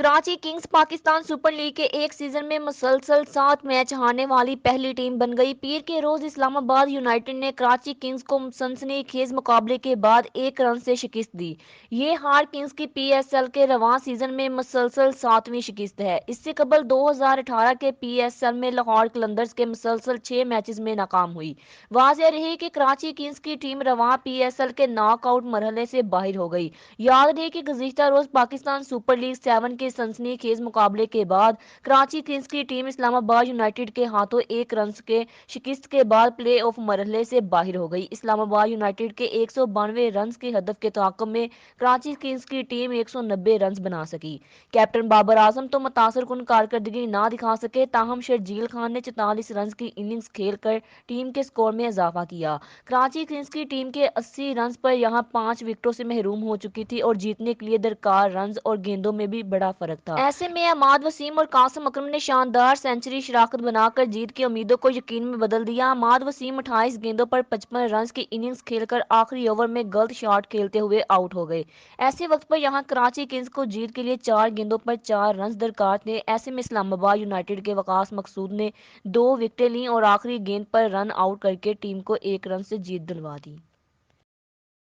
Karachi Kings Pakistan Super League کے ایک season میں مسلسل 7 میچ ہارنے والی پہلی ٹیم بن گئی۔ پیر کے روز اسلام آباد یونائیٹڈ نے کراچی کنگز کو سنسنی خیز مقابلے کے بعد 1 رن سے شکست دی۔ یہ ہار کنگز کی پی ایس ایل کے رواں سیزن میں مسلسل 7ویں شکست ہے۔ اس سے قبل 2018 کے پی ایس ایل میں لاہور قلندرز کے مسلسل 6 میچز میں ناکام ہوئی۔ واضح رہے کہ کراچی کنگز کی ٹیم رواں پی ایس ایل کے ناک آؤٹ مرحلے سے باہر ہو گئی۔ یاد رہے کہ گزشتہ روز پاکستان سپر لیگ 7 کے سنسنی خیز مقابلے کے بعد کراچی کنگز کی ٹیم اسلام آباد یونائیٹڈ کے ہاتھوں 1 رن کے شکست کے بعد پلے آف مرحلے سے باہر ہو گئی۔ اسلام آباد یونائیٹڈ کے 192 رنز کے ہدف کے تعاقب میں کراچی کنگز کی ٹیم 190 رنز بنا سکی۔ کیپٹن بابر اعظم تو متاثر کن کارکردگی نہ دکھا سکے، تاہم شرجیل خان نے 44 رنز کی اننگز کھیل کر ٹیم کے سکور میں اضافہ کیا۔ کراچی کنگز کی ٹیم کے 80 رنز پر یہاں 5 وکٹوں سے محروم ہو چکی تھی اور جیتنے کے لیے درکار رنز اور گیندوں میں بھی بڑا فرق تھا۔ ایسے میں عماد وسیم اور قاسم اکرم نے شاندار سنچری شراکت بنا کر جیت کی امیدوں کو یقین میں بدل دیا۔ عماد وسیم 28 گیندوں پر 55 رنز کی اننگز کھیل کر آخری اوور میں غلط شاٹ کھیلتے ہوئے آؤٹ ہو گئے۔ ایسے وقت پر یہاں کراچی کنگز کو جیت کے لیے 4 گیندوں پر 4 رنز درکار تھے۔ ایسے میں اسلام آباد یونائیٹڈ کے وقاص مقصود نے 2 وکٹیں لیں اور آخری گیند پر رن آؤٹ کرکے ٹیم کو 1 رن سے جیت دلوا دی۔